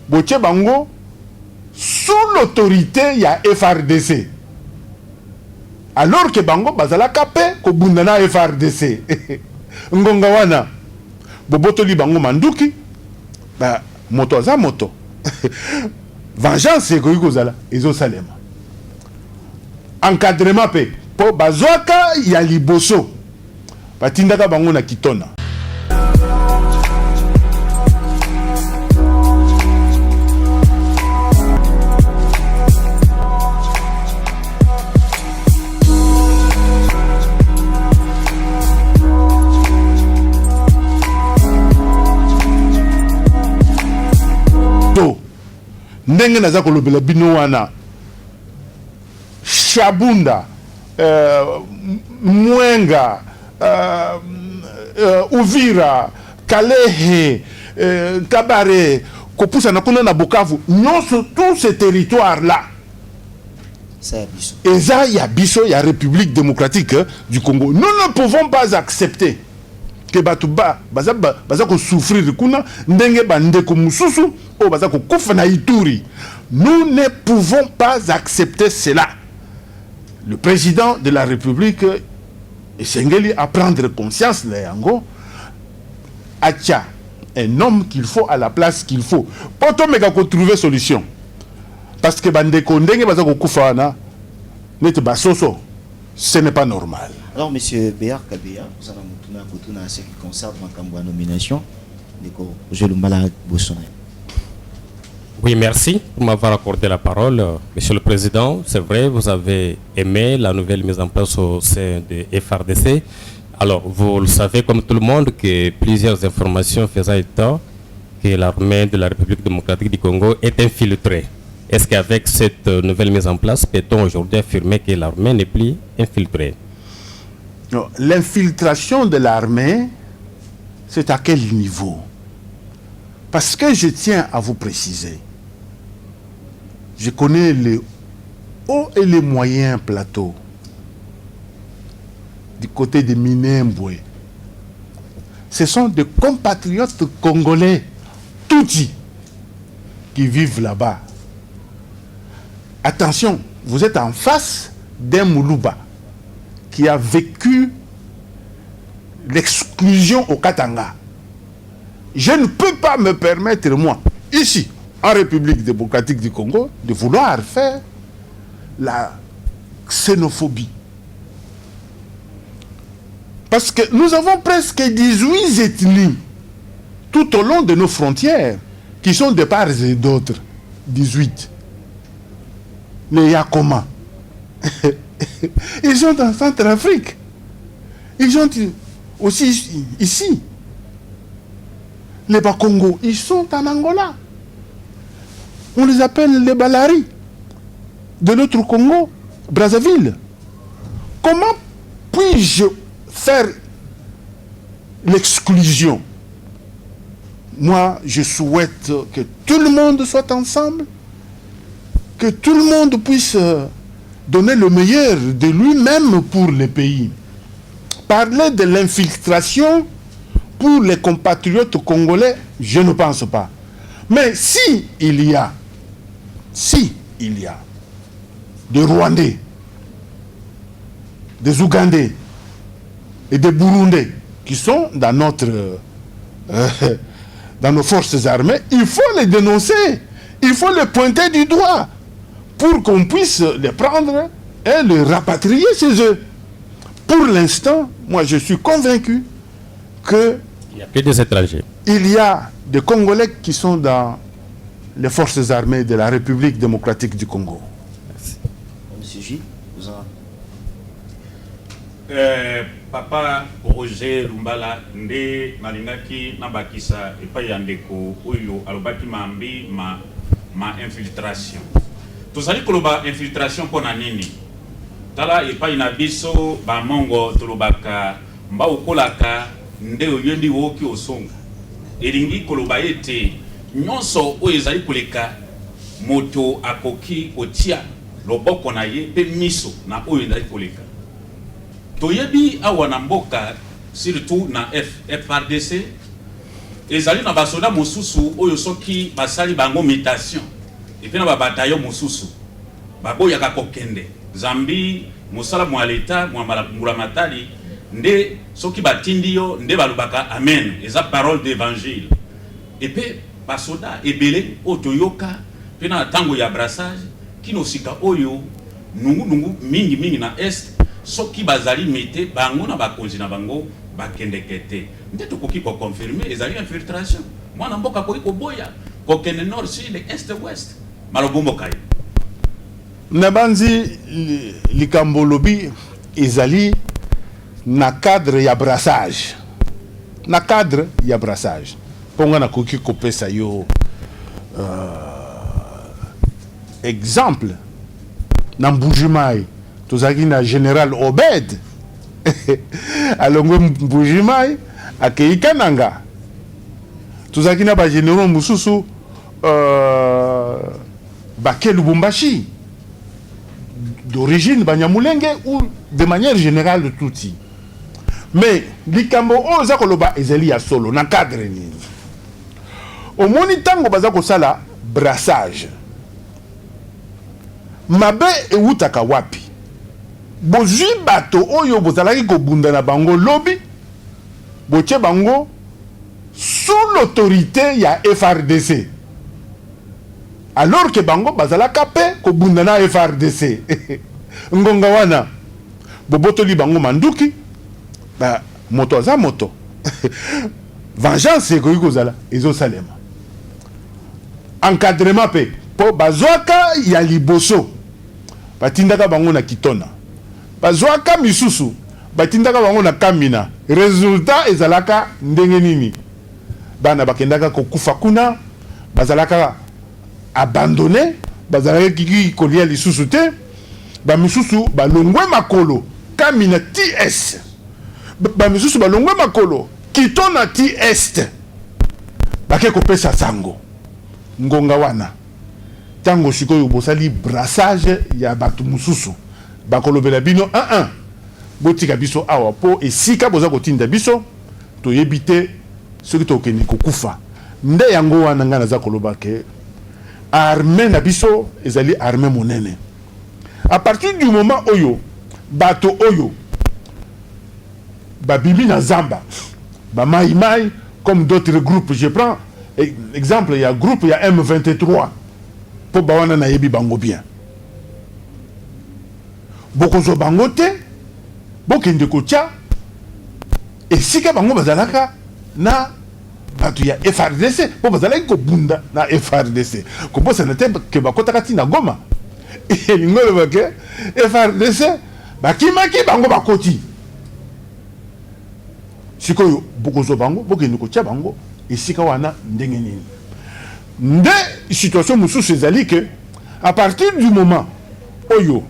botie bango sous l'autorité ya FRDC. Alors que bango bazala kapé ko bundana FRDC. Ngonga wana bobotoli bango manduki ba moto za moto. Vengeance ko ikozala ezo salema. Encadrement pe po bazwaka ya liboso batindaka bango na kitona. Ndenge naza kolobela bino wana Shabunda Mwenga Uvira Kalehe Kabare Kopusa nakuna na Bukavu, nyonso tous ces territoires là et ça il y a biso, il y a République démocratique du Congo. Nous ne pouvons pas accepter que batuba baza ko souffrir kuna ndenge bande ko mususu o baza ko kufa na Ituri. Nous ne pouvons pas accepter cela. Le président de la République Esengeli à prendre conscience là yango atia un homme qu'il faut à la place qu'il faut. Poto mega ko trouver solution. Parce que bande ko ndenge baza ko kufa na net basoso, ce n'est pas normal. Alors, monsieur Béar Kabea, vous allez nous ce qui concerne ma nomination. Oui, merci pour m'avoir accordé la parole. Monsieur le Président, c'est vrai, vous avez aimé la nouvelle mise en place au sein de FRDC. Alors, vous le savez comme tout le monde que plusieurs informations faisant état que l'armée de la République démocratique du Congo est infiltrée. Est-ce qu'avec cette nouvelle mise en place, peut-on aujourd'hui affirmer que l'armée n'est plus infiltrée? L'infiltration de l'armée, c'est à quel niveau? Parce que je tiens à vous préciser, je connais les hauts et les moyens plateaux du côté de Minembwe. Ce sont des compatriotes congolais, Tutsi, qui vivent là-bas. Attention, vous êtes en face d'un Moulouba qui a vécu l'exclusion au Katanga. Je ne peux pas me permettre, moi, ici, en République démocratique du Congo, de vouloir faire la xénophobie. Parce que nous avons presque 18 ethnies tout au long de nos frontières qui sont de part et d'autre. 18. Les Yakoma. Ils sont en Centrafrique. Ils sont aussi ici. Les Bakongo, ils sont en Angola. On les appelle les Balari de notre Congo, Brazzaville. Comment puis-je faire l'exclusion? Moi, je souhaite que tout le monde soit ensemble, que tout le monde puisse donner le meilleur de lui-même pour le pays. Parler de l'infiltration pour les compatriotes congolais, je ne pense pas. Mais si il y a des Rwandais, des Ougandais et des Burundais qui sont dans dans nos forces armées, il faut les dénoncer, il faut les pointer du doigt pour qu'on puisse les prendre et les rapatrier chez eux. Pour l'instant, moi je suis convaincu que il n'y a que des étrangers. Il y a des Congolais qui sont dans les forces armées de la République démocratique du Congo. Merci. Monsieur J, vous en... Papa Roger Lumbala nde nalingaki nabakisa epai ya ndeko oyo alobaki mambi ma infiltration. Tozali koloba infiltration pona nini? Tala epai na biso ba mongo tolobaka mba ukolaka nde oyendi woki osonga. Elingi koloba ete nyonso oyo ezali koleka moto akoki otia loboko na ye pe miso na oyo ezali koleka. Toyebi awa na mboka surtout na FRDC ezali na basoda mosusu oyo soki basali bango mutation et puis na ba bataillon mosusu baboyaka kokende zambi mosala mwa leta mwa matali nde soki batindi yo nde balobaka amen eza parole d'évangile et puis basoda ebele otoyoka pe na tango ya brassage kino sika oyo nungu mingi na est soki bazali mete bango na bakonzi na bango bakende kete nde tokoki ko confirmer ezali infiltration mwana mboka koki koboya kokende nord sud est ouest malobombo kai Nabanzi likambo lobi ezali na cadre ya brassage. Na cadre ya brassage. Ponga na koki kopesa yo exemple na Mbujimai tozaki na général Obed alongo Mbujimai akeika nanga tozaki na ba généraux mususu Baké Lubumbashi d'origine Banyamulenge ou de manière générale touti. Mais likambo oza koloba ezali ya solo na cadre ni. Au moni tango baza ko sala brassage. Mabe eutaka wapi. Bozwi bato oyo bozalaki ko bunda na bango lobby. Boche bango sous l'autorité ya FRDC. Alors que bango bazala kapé ko bunda na FRDC. Ngonga wana bobotoli bango manduki ba moto za moto. Vengeance ko ikozala ezo salema. Encadrement pe po bazwaka ya liboso batindaka bango na kitona. Bazwaka misusu batindaka bango na kamina. Résultat ezalaka ndenge nini? Bana bakendaka kokufa kuna bazalaka abandonné, bazalaka kiki kolia lisusu te, ba misusu balongwe makolo kamina TS. Ba misusu balongwe makolo kitona TS. Bake kopesa sango. Ngonga wana. Tango sikoyo bosali brassage ya batu mususu. Bakolobela bino 1-1. Botika biso awa po esika boza kotinda biso to yebite soki to keni kokufa. Nde yango wana ngana za koloba ke armée na biso ezali armée monene. À partir du moment oyo bato oyo babimi na zamba ba mai comme d'autres groupes, je prends exemple, il y a groupe, il y a M23 pour bawana na yebi bango bien. Bokozo bango te bokende kocha et sika bango bazalaka na batu ya FRDC po bazalaki ko bunda na FRDC ko bosa na tembe ke bakotaka tina Goma et lingolo bake FRDC bakimaki bango bakoti sikoyo bokozo bango bokende kocha bango esika wana ndenge nini nde situation mususu ezali ke à partir du moment oyo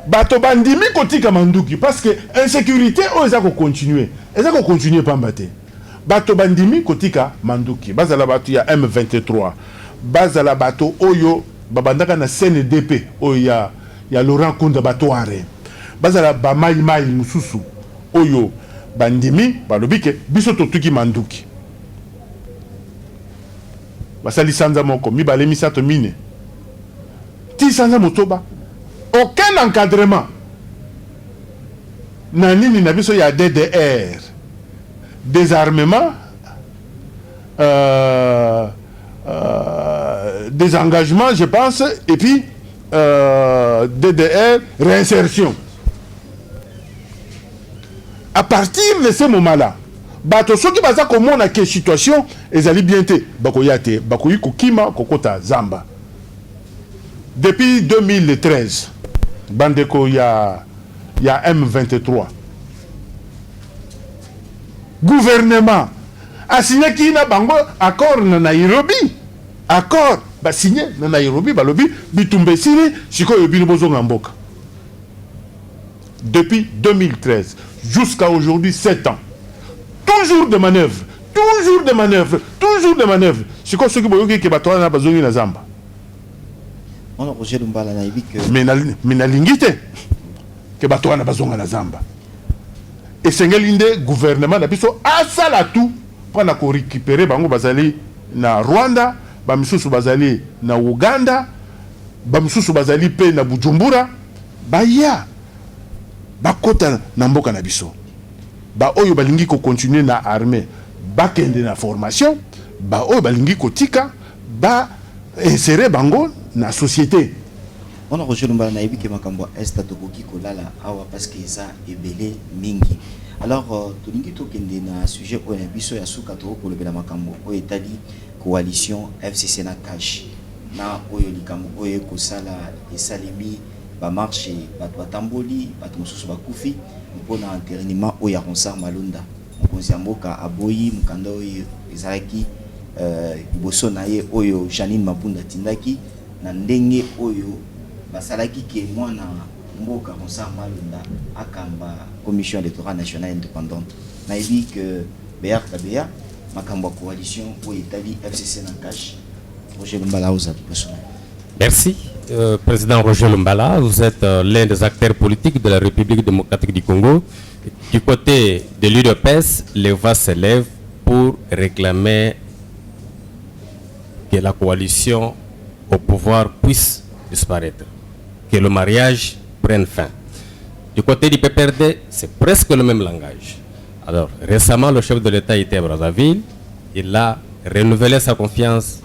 bato bandimi kotika manduki parce que insécurité oyo eza ko continuer pamba te bato bandimi kotika manduki bazala bato ya M23 bazala bato oyo babandaka na CNDP oyo ya Laurent Kunda bato are bazala ba mai mususu oyo bandimi balobike biso totuki manduki basali sanza moko mibale misato mine ti sanza motoba aucun encadrement na nini na biso ya DDR désarmement désengagement je pense et puis DDR réinsertion. À partir de ce moment-là bato soki baza komona ke situation ezali bien te bakoya te bakoyi kokima kokota zamba. Depuis 2013 bandeko ya M23 gouvernement a signé qui na bango accord na Nairobi accord ba signé na Nairobi balobi bitumbe sili sikoyo bino bozonga mboka. Depuis 2013 jusqu'à aujourd'hui 7 ans toujours de manœuvre sikoyo soki boyoki ke bato na bazongi na zamba. On a Roger Lumbala na yebi que mais na lingite ke bato wana bazonga na zamba. Et sengeli nde gouvernement na biso asala tout mpona récupérer bango bazali na Rwanda, bamisusu bazali na Uganda, bamisusu bazali pe na Bujumbura, baya bakota na mboka na biso. Ba oyo balingi ko continuer na armée, bakende na formation, ba oyo balingi ko tika, ba insérer bango na société. On a rejoint le naïbi que makambo est tokoki kolala awa parce que ça est belé mingi. Alors tolingi to kende na sujet o na biso ya suka to ko lebela makambo o etali coalition FCC na cash na oyo likambo oyo ko sala esalemi ba marché bato batamboli bato mosusu bakufi mpona enterrement oyo ya Ronsard Malunda mokonzi ya mboka aboyi mukanda oyo ezalaki liboso na ye oyo Janine Mabunda tindaki na ndenge oyo basalaki ke mwana mboka Ronsard Malunda akamba commission électorale nationale indépendante nayebi que Béar Kabea makambo coalition oyo etali FCC na cash Roger Lumbala oza liboso. Merci. Président Roger Lumbala, vous êtes l'un des acteurs politiques de la République démocratique du Congo. Du côté de l'UDPS, les voix s'élèvent pour réclamer que la coalition au pouvoir puisse disparaître, que le mariage prenne fin. Du côté du PPRD, c'est presque le même langage. Alors, récemment, le chef de l'État était à Brazzaville. Il a renouvelé sa confiance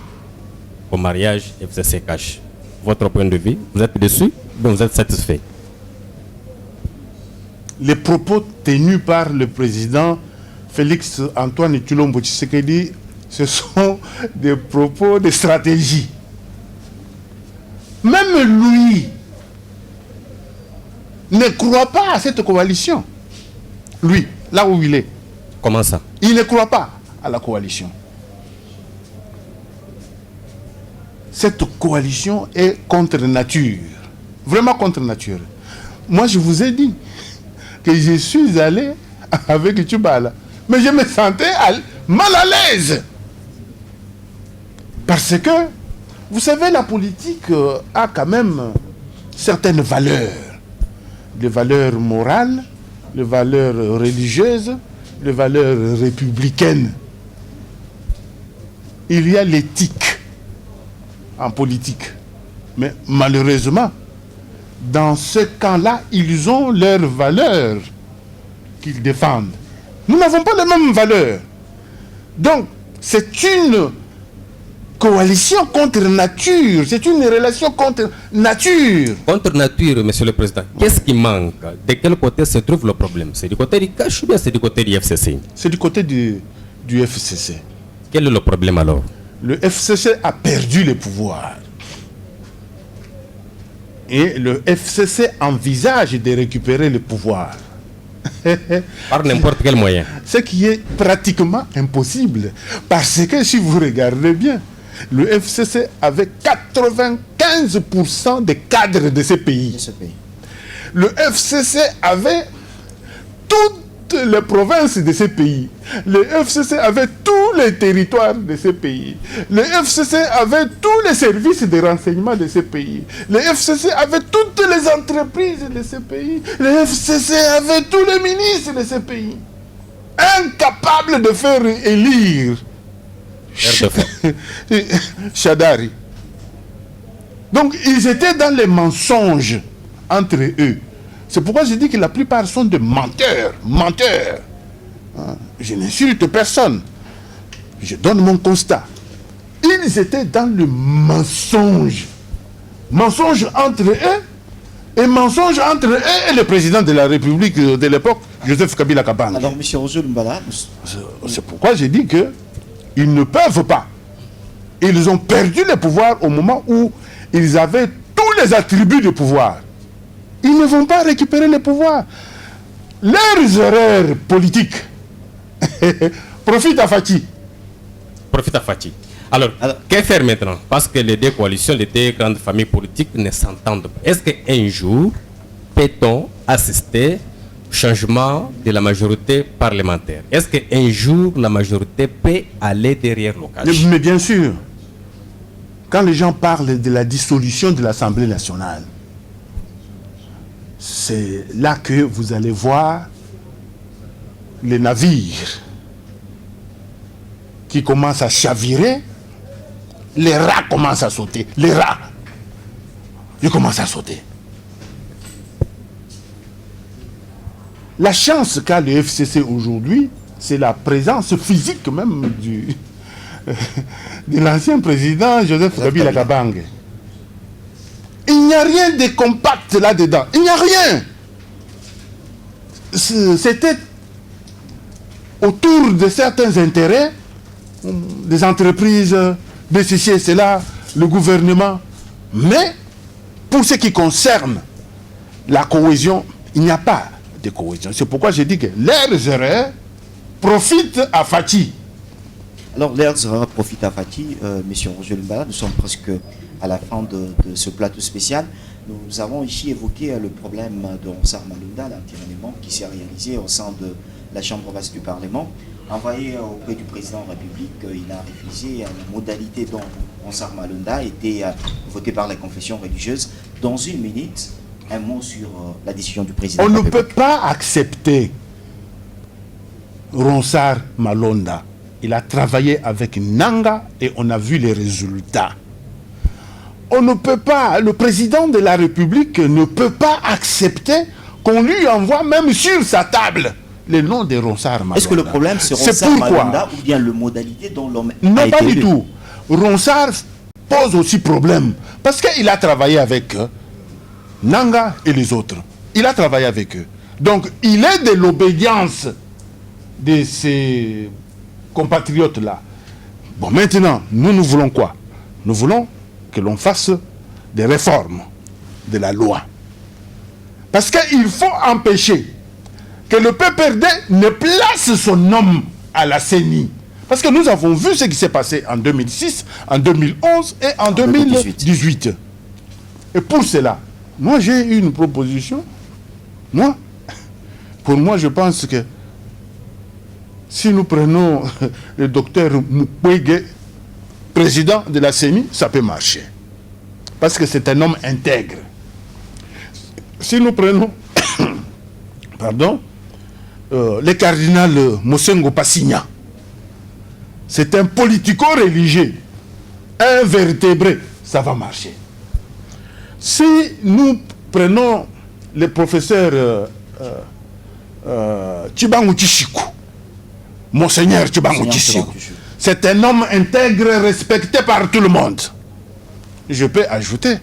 au mariage FCC Cash. Votre point de vue, vous êtes dessus, donc vous êtes satisfait? Les propos tenus par le président Félix Antoine Tshilombo Tshisekedi, ce sont des propos de stratégie. Même lui ne croit pas à cette coalition. Lui, là où il est. Comment ça? Il ne croit pas à la coalition. Cette coalition est contre nature. Vraiment contre nature. Moi, je vous ai dit que je suis allé avec Tchubala. Mais je me sentais mal à l'aise. Parce que, vous savez, la politique a quand même certaines valeurs. Des valeurs morales, des valeurs religieuses, des valeurs républicaines. Il y a l'éthique en politique. Mais malheureusement, dans ce camp-là, ils ont leurs valeurs qu'ils défendent. Nous n'avons pas les mêmes valeurs. Donc, c'est une coalition contre nature. C'est une relation contre nature. Contre nature, monsieur le président. Qu'est-ce qui manque? De quel côté se trouve le problème? C'est du côté du CACH ou bien c'est du côté du FCC? C'est du côté du FCC. Quel est le problème alors? Le FCC a perdu le pouvoir. Et le FCC envisage de récupérer le pouvoir. Par n'importe quel moyen. Ce qui est pratiquement impossible. Parce que si vous regardez bien, le FCC avait 95% des cadres de ce pays. Le FCC avait toutes les provinces de ce pays. Le FCC avait tous les territoires de ce pays. Le FCC avait tous les services de renseignement de ce pays. Le FCC avait toutes les entreprises de ce pays. Le FCC avait tous les ministres de ce pays. Incapable de faire élire Shadari. Donc ils étaient dans les mensonges entre eux. C'est pourquoi je dis que la plupart sont de menteurs. Menteurs. Je n'insulte personne. Je donne mon constat. Ils étaient dans le mensonge. Mensonge entre eux et mensonge entre eux et le président de la République de l'époque, Joseph Kabila Kabange. Alors, M. Roger Lumbala, c'est pourquoi j'ai dit que ils ne peuvent pas. Ils ont perdu le pouvoir au moment où ils avaient tous les attributs de pouvoir. Ils ne vont pas récupérer le pouvoir. Leurs erreurs politiques profitent à Fati. Profite à Fati. Alors, que faire maintenant? Parce que les deux coalitions, les deux grandes familles politiques ne s'entendent pas. Est-ce qu'un jour, peut-on assister au changement de la majorité parlementaire? Est-ce qu'un jour, la majorité peut aller derrière le CACH? Mais bien sûr, quand les gens parlent de la dissolution de l'Assemblée nationale, c'est là que vous allez voir les navires qui commence à chavirer, les rats commencent à sauter. Les rats, ils commencent à sauter. La chance qu'a le FCC aujourd'hui, c'est la présence physique même de l'ancien président Joseph Kabila Kabange. Il n'y a rien de compact là-dedans. Il n'y a rien. C'était autour de certains intérêts, des entreprises, de ceci et cela, le gouvernement. Mais pour ce qui concerne la cohésion, il n'y a pas de cohésion. C'est pourquoi j'ai dit que leurs erreurs profitent à Fati. Alors, leurs erreurs profitent à Fati. Monsieur Roger Lumbala, nous sommes presque à la fin de ce plateau spécial. Nous avons ici évoqué le problème de Ronsard Malunda, l'enterrement qui s'est réalisé au sein de la Chambre basse du Parlement. Envoyé auprès du président de la République, il a réfléchi à la modalité dont Ronsard Malunda a été voté par la confession religieuse. Dans une minute, un mot sur la décision du président. On ne peut pas accepter Ronsard Malonda. Il a travaillé avec Nanga et on a vu les résultats. On ne peut pas, le président de la République ne peut pas accepter qu'on lui envoie même sur sa table le nom de Ronsard Malonda. Est-ce que le problème c'est Ronsard Malonda ou bien la modalité dont l'homme a non, été pas élu? du tout. Ronsard pose aussi problème parce qu'il a travaillé avec Nanga et les autres. Il a travaillé avec eux. Donc, il est de l'obédience de ces compatriotes-là. Bon, maintenant, nous voulons quoi? Nous voulons que l'on fasse des réformes de la loi. Parce qu'il faut empêcher que le PPRD ne place son homme à la CENI. Parce que nous avons vu ce qui s'est passé en 2006, en 2011 et en 2018. Et pour cela, moi j'ai une proposition. Pour moi, je pense que si nous prenons le docteur Mukwege, président de la CENI, ça peut marcher. Parce que c'est un homme intègre. Si nous prenons le cardinal Mosengo Passigna, c'est un politico-religieux, un vertébré, ça va marcher. Si nous prenons le professeur Chibangu Chishiku, Monseigneur Chibangu Chishiku, c'est un homme intègre, respecté par tout le monde. Je peux ajouter.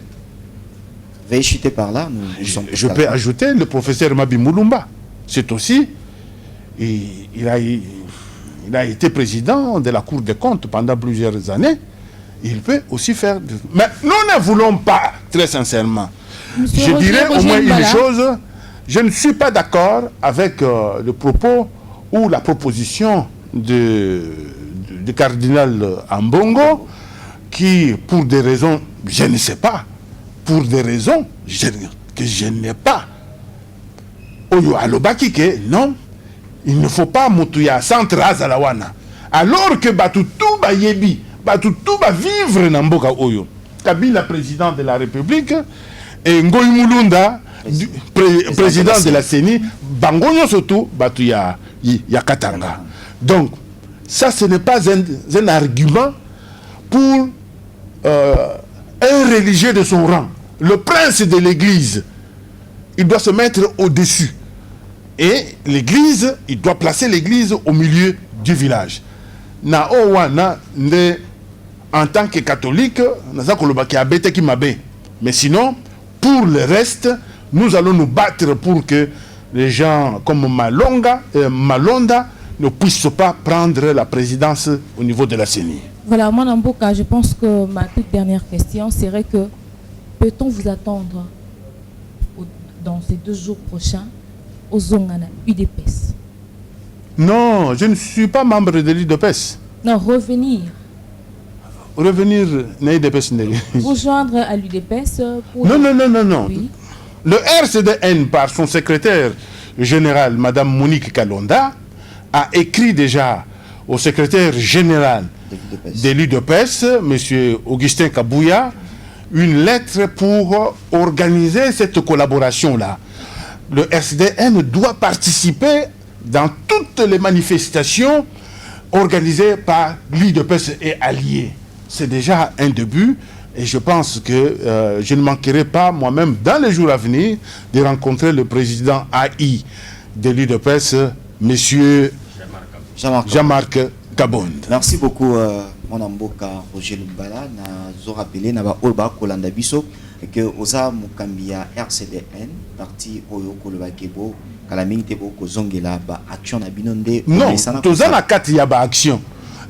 Veuillez chuter par là. Je peux ajouter le professeur Mabi Moulumba. C'est aussi, il a été président de la Cour des comptes pendant plusieurs années. Il peut aussi faire... Mais nous ne voulons pas, très sincèrement. Je dirais au moins une chose. Je ne suis pas d'accord avec le propos ou la proposition du cardinal Ambongo qui, pour des raisons, je ne sais pas, pour des raisons que je n'ai pas, Oyo alobaki que non, il ne faut pas moutuya centre azalawana. Alors que Batutu Bayebi, Batutu va vivre dans Mboka Oyo. Kabila, président de la République, et Ngoy Mulunda, président de la CENI, Bangonyo surtout, Batuya Katanga. Donc, ça, ce n'est pas un argument pour un religieux de son rang. Le prince de l'église, il doit se mettre au-dessus. Et l'église, il doit placer l'église au milieu du village. En tant que catholique, mais sinon, pour le reste, nous allons nous battre pour que les gens comme Malonda ne puissent pas prendre la présidence au niveau de la CENI. Voilà, moi, Namboka, je pense que ma toute dernière question serait que peut-on vous attendre dans ces 2 jours prochains aux Zongana UDPS? Non, je ne suis pas membre de l'UDPS. Non, revenir. Revenir à l'UDPS. Vous joindre à l'UDPS pour... Non. Oui. Le RCDN, par son secrétaire général, Mme Monique Kalonda, a écrit déjà au secrétaire général de l'UDPS, M. Augustin Kabouya, une lettre pour organiser cette collaboration-là. Le RCDN doit participer dans toutes les manifestations organisé par l'UDPS et alliés. C'est déjà un début et je pense que je ne manquerai pas moi-même dans les jours à venir de rencontrer le président AI de l'UDPS, monsieur Jean-Marc Kabond. Merci beaucoup, mon amboka Roger Lumbala. Nous rappelé na ba olba kolanda biso que oza mukambia RCDN parti oyo koloba kebo kala mingi te boko zongela ba action na binonde. Non, toza na kati ya ba action.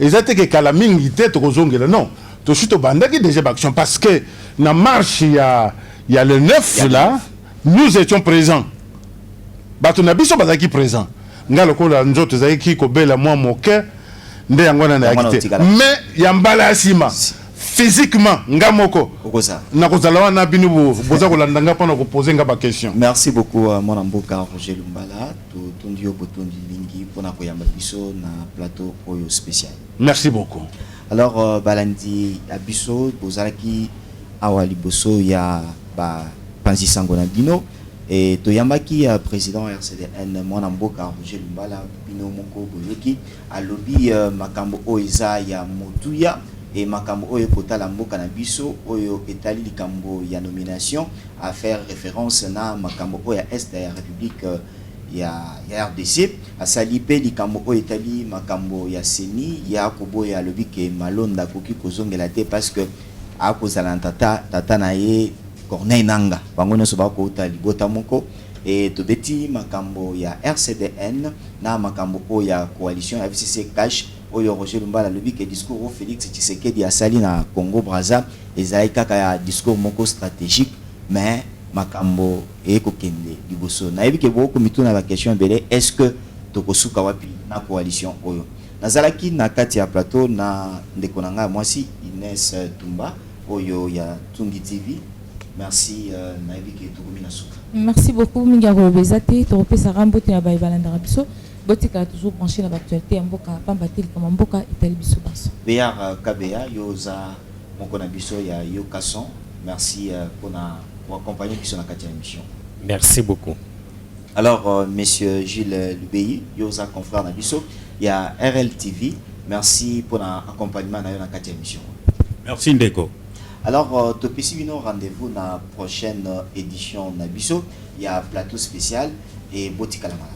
Ezate que kala mingi te to zongela non. To chuto bandaki déjà ba action parce que na marche il y a le 9 là, nous étions présents. Bato na biso bazaki présent. Ngalo ko la nzoto zaki ko bela moi moke nde yango na yakite. Mais yambala asima physiquement ngamoko na kozala wana binu boza kolanda nga pona ko poser nga ba question. Merci beaucoup mon amboka Roger Lumbala to tondi yo botondi lingi pona ko yamba biso na plateau oyo spécial. Merci beaucoup. Alors balandi abiso bozalaki awali boso ya ba panzi sango na bino et toyambaki président RCDN mon amboka Roger Lumbala bino moko boyoki alobi makambo oiza ya motuya et makambo oyo kotala mboka na biso oyo etali likambo ya nomination à faire référence na makambo oyo ya est ya république ya RDC asali pe likambo oyo etali makambo ya seni ya koboya alobi ke malonda koki kozongela te parce que akozala tata na ye Corneille Nanga bango nyonso bakota libota moko et tobeti makambo ya RCDN na makambo oyo ya coalition ya FCC cash oyo Roger Lumbala lobi ke discours Félix Tshisekedi asali na Congo Brazza ezali kaka ya discours moko stratégique mais makambo ekokende liboso nayebi ke boko mituna ba question bele est-ce que tokosuka wapi na coalition oyo nazalaki na kati ya plateau na ndeko nanga mwasi Inès Tumba oyo ya Tungi TV. Merci nayebi ke tokomi na suka. Merci beaucoup minga robezate to pesa rambote na baibalanda biso botika toujours branché na l'actualité ya mboka pamba tili kama mboka itali biso baso. Béar Kabea yoza moko na biso ya Yokason. Merci pour accompagner biso na kati ya émission. Merci beaucoup. Alors monsieur Gilles Lubei yoza confrère na biso ya RLTV. Merci pour l'accompagnement na kati ya émission. Merci Ndeko. Alors, topesi bino rendez-vous na prochaine édition na biso, il y a plateau spécial et botika la malade.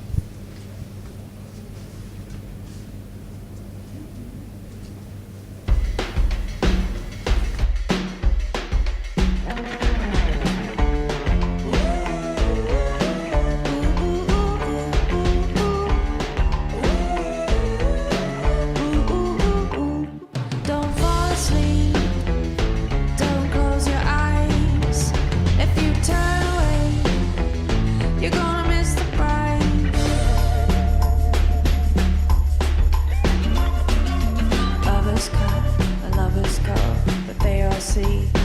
See